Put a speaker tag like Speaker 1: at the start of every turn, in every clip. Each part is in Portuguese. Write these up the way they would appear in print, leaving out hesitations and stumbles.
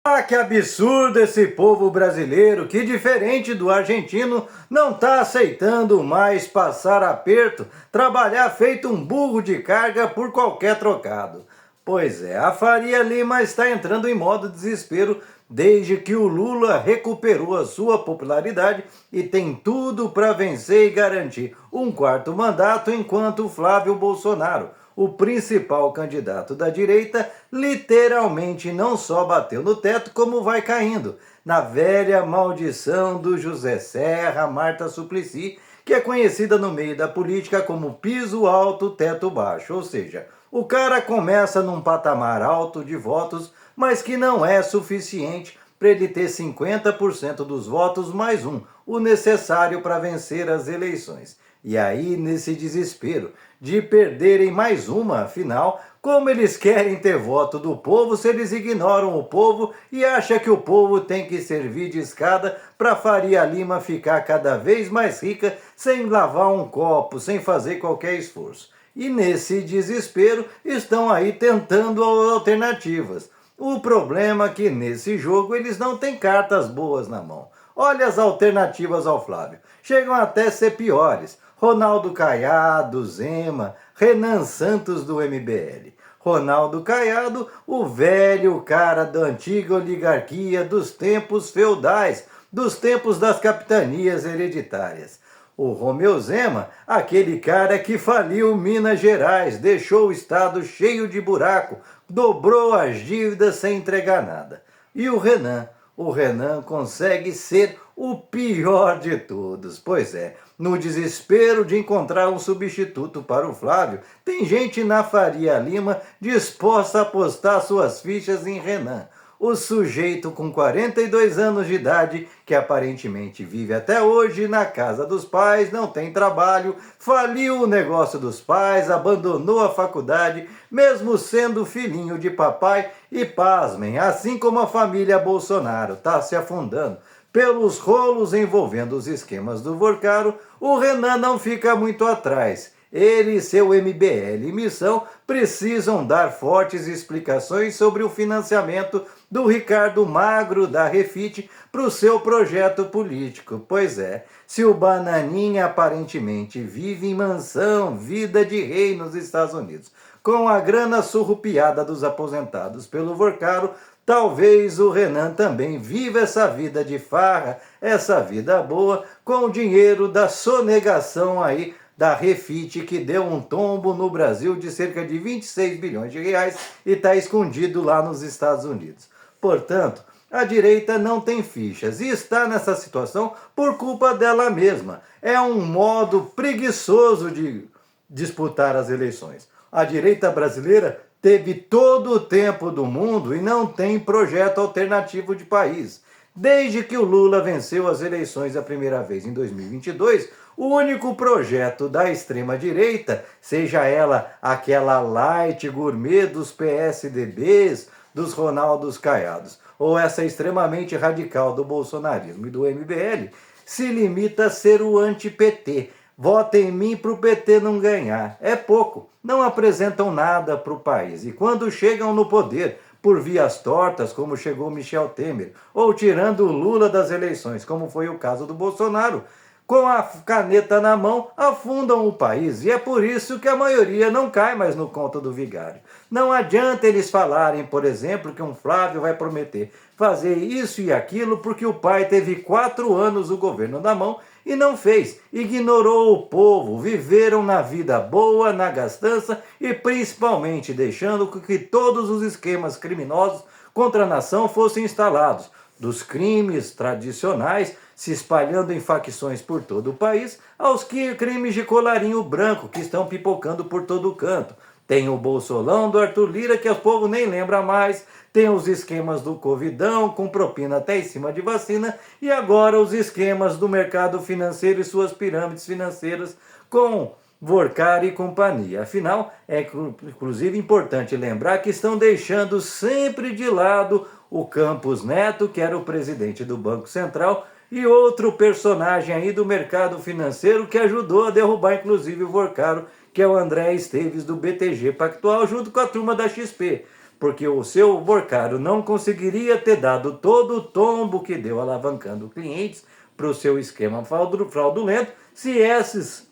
Speaker 1: Ah, que absurdo esse povo brasileiro que, diferente do argentino, não está aceitando mais passar aperto, trabalhar feito um burro de carga por qualquer trocado. Pois é, a Faria Lima está entrando em modo desespero desde que o Lula recuperou a sua popularidade e tem tudo para vencer e garantir um quarto mandato, enquanto Flávio Bolsonaro, o principal candidato da direita, literalmente não só bateu no teto, como vai caindo na velha maldição do José Serra, Marta Suplicy, que é conhecida no meio da política como piso alto, teto baixo. Ou seja, o cara começa num patamar alto de votos, mas que não é suficiente para ele ter 50% dos votos mais um, o necessário para vencer as eleições. E aí, nesse desespero de perderem mais uma, afinal, como eles querem ter voto do povo se eles ignoram o povo e acham que o povo tem que servir de escada para Faria Lima ficar cada vez mais rica sem lavar um copo, sem fazer qualquer esforço? E nesse desespero estão aí tentando alternativas. O problema é que nesse jogo eles não têm cartas boas na mão. Olha as alternativas ao Flávio. Chegam até a ser piores. Ronaldo Caiado, Zema, Renan Santos do MBL. Ronaldo Caiado, o velho cara da antiga oligarquia dos tempos feudais, dos tempos das capitanias hereditárias. O Romeu Zema, aquele cara que faliu Minas Gerais, deixou o estado cheio de buraco, dobrou as dívidas sem entregar nada. E o Renan consegue ser o pior de todos. Pois é, no desespero de encontrar um substituto para o Flávio, tem gente na Faria Lima disposta a apostar suas fichas em Renan. O sujeito com 42 anos de idade, que aparentemente vive até hoje na casa dos pais, não tem trabalho, faliu o negócio dos pais, abandonou a faculdade, mesmo sendo filhinho de papai, e pasmem, assim como a família Bolsonaro está se afundando pelos rolos envolvendo os esquemas do Vorcaro, o Renan não fica muito atrás. Ele e seu MBL e Missão precisam dar fortes explicações sobre o financiamento do Ricardo Magro da Refit para o seu projeto político. Pois é, se o Bananinha aparentemente vive em mansão, vida de rei nos Estados Unidos, com a grana surrupiada dos aposentados pelo Vorcaro, talvez o Renan também viva essa vida de farra, essa vida boa, com o dinheiro da sonegação aí da Refit, que deu um tombo no Brasil de cerca de 26 bilhões de reais e está escondido lá nos Estados Unidos. Portanto, a direita não tem fichas e está nessa situação por culpa dela mesma. É um modo preguiçoso de disputar as eleições. A direita brasileira teve todo o tempo do mundo e não tem projeto alternativo de país. Desde que o Lula venceu as eleições a primeira vez em 2022, o único projeto da extrema-direita, seja ela aquela light gourmet dos PSDBs, dos Ronaldos Caiados, ou essa extremamente radical do bolsonarismo e do MBL, se limita a ser o anti-PT. Vota em mim para o PT não ganhar. É pouco. Não apresentam nada para o país. E quando chegam no poder por vias tortas, como chegou Michel Temer, ou tirando o Lula das eleições, como foi o caso do Bolsonaro, com a caneta na mão, afundam o país. E é por isso que a maioria não cai mais no conto do vigário. Não adianta eles falarem, por exemplo, que um Flávio vai prometer fazer isso e aquilo porque o pai teve 4 anos o governo na mão e não fez. Ignorou o povo, viveram na vida boa, na gastança e principalmente deixando que todos os esquemas criminosos contra a nação fossem instalados. Dos crimes tradicionais se espalhando em facções por todo o país, aos crimes de colarinho branco que estão pipocando por todo canto. Tem o Bolsolão do Arthur Lira, que o povo nem lembra mais, tem os esquemas do Covidão, com propina até em cima de vacina, e agora os esquemas do mercado financeiro e suas pirâmides financeiras com Vorcari e companhia. Afinal, é inclusive importante lembrar que estão deixando sempre de lado o Campos Neto, que era o presidente do Banco Central, e outro personagem aí do mercado financeiro que ajudou a derrubar inclusive o Vorcaro, que é o André Esteves do BTG Pactual, junto com a turma da XP. porque o seu Borcaro não conseguiria ter dado todo o tombo que deu alavancando clientes para o seu esquema fraudulento se esses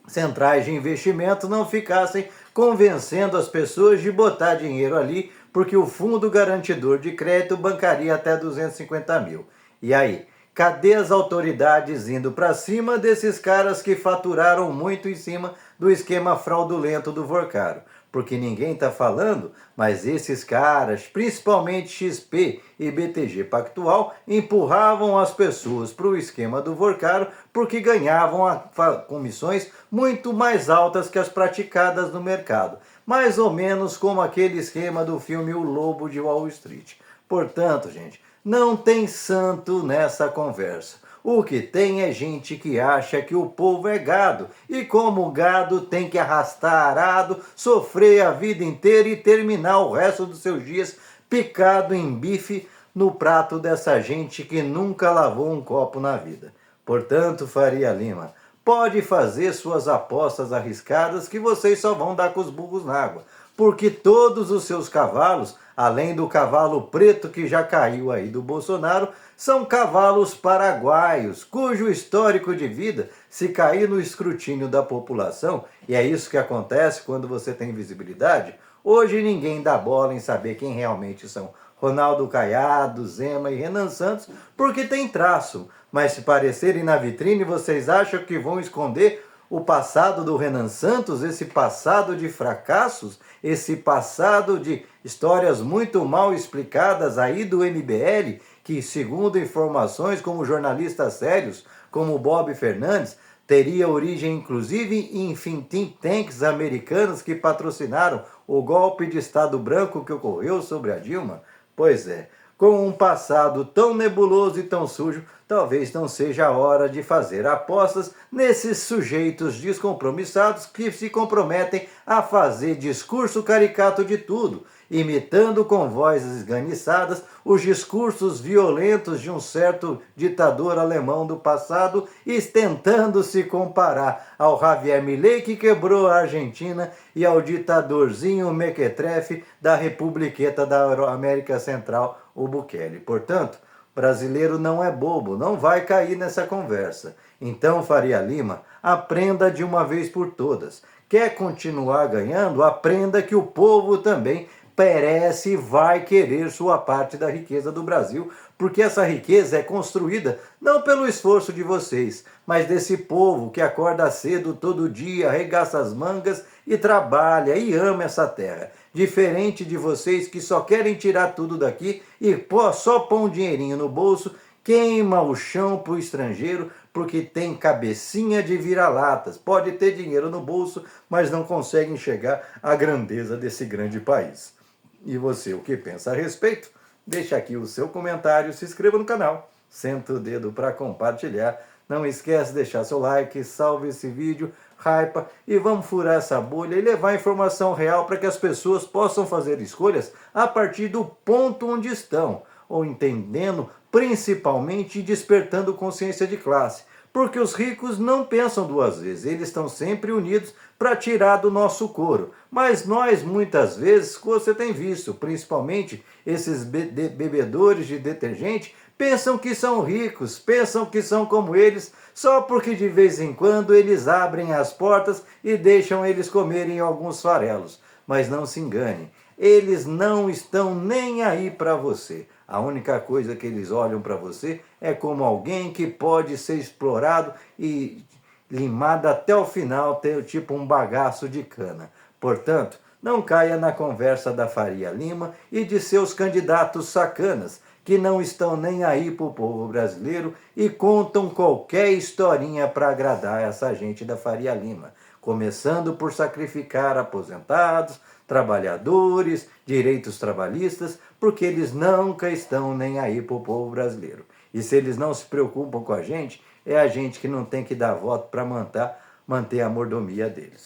Speaker 1: centrais de investimento não ficassem convencendo as pessoas de botar dinheiro ali, porque o fundo garantidor de crédito bancaria até 250 mil. E aí? Cadê as autoridades indo para cima desses caras que faturaram muito em cima do esquema fraudulento do Vorcaro? Porque ninguém está falando, mas esses caras, principalmente XP e BTG Pactual, empurravam as pessoas para o esquema do Vorcaro porque ganhavam comissões muito mais altas que as praticadas no mercado. Mais ou menos como aquele esquema do filme O Lobo de Wall Street. Portanto, gente, não tem santo nessa conversa. O que tem é gente que acha que o povo é gado. E como gado tem que arrastar arado, sofrer a vida inteira e terminar o resto dos seus dias picado em bife no prato dessa gente que nunca lavou um copo na vida. Portanto, Faria Lima, pode fazer suas apostas arriscadas que vocês só vão dar com os burros na água. Porque todos os seus cavalos, além do cavalo preto que já caiu aí do Bolsonaro, são cavalos paraguaios, cujo histórico de vida, se cair no escrutínio da população, e é isso que acontece quando você tem visibilidade, hoje ninguém dá bola em saber quem realmente são Ronaldo Caiado, Zema e Renan Santos, porque tem traço. Mas se parecerem na vitrine, vocês acham que vão esconder o passado do Renan Santos, esse passado de fracassos, esse passado de histórias muito mal explicadas aí do MBL, que segundo informações como jornalistas sérios, como Bob Fernandes, teria origem inclusive em think tanks americanos que patrocinaram o golpe de Estado branco que ocorreu sobre a Dilma? Pois é, com um passado tão nebuloso e tão sujo, talvez não seja a hora de fazer apostas nesses sujeitos descompromissados que se comprometem a fazer discurso caricato de tudo, imitando com vozes esganiçadas os discursos violentos de um certo ditador alemão do passado e tentando se comparar ao Javier Milei que quebrou a Argentina e ao ditadorzinho mequetrefe da Republiqueta da América Central, o Bukele. Portanto, brasileiro não é bobo, não vai cair nessa conversa. Então, Faria Lima, aprenda de uma vez por todas. Quer continuar ganhando? Aprenda que o povo também perece e vai querer sua parte da riqueza do Brasil, porque essa riqueza é construída não pelo esforço de vocês, mas desse povo que acorda cedo todo dia, arregaça as mangas e trabalha e ama essa terra. Diferente de vocês que só querem tirar tudo daqui e só põe um dinheirinho no bolso, queima o chão para o estrangeiro porque tem cabecinha de vira-latas. Pode ter dinheiro no bolso, mas não consegue enxergar a grandeza desse grande país. E você, o que pensa a respeito? Deixa aqui o seu comentário, se inscreva no canal, senta o dedo para compartilhar. Não esquece de deixar seu like, salve esse vídeo, hypa e vamos furar essa bolha e levar informação real para que as pessoas possam fazer escolhas a partir do ponto onde estão, ou entendendo principalmente e despertando consciência de classe. Porque os ricos não pensam duas vezes, eles estão sempre unidos para tirar do nosso couro. Mas nós, muitas vezes, você tem visto, principalmente esses bebedores de detergente, pensam que são ricos, pensam que são como eles, só porque de vez em quando eles abrem as portas e deixam eles comerem alguns farelos. Mas não se engane, eles não estão nem aí para você. A única coisa que eles olham para você é como alguém que pode ser explorado e limado até o final, tipo um bagaço de cana. Portanto, não caia na conversa da Faria Lima e de seus candidatos sacanas, que não estão nem aí para o povo brasileiro e contam qualquer historinha para agradar essa gente da Faria Lima. Começando por sacrificar aposentados, trabalhadores, direitos trabalhistas, porque eles nunca estão nem aí para o povo brasileiro. E se eles não se preocupam com a gente, é a gente que não tem que dar voto para manter a mordomia deles.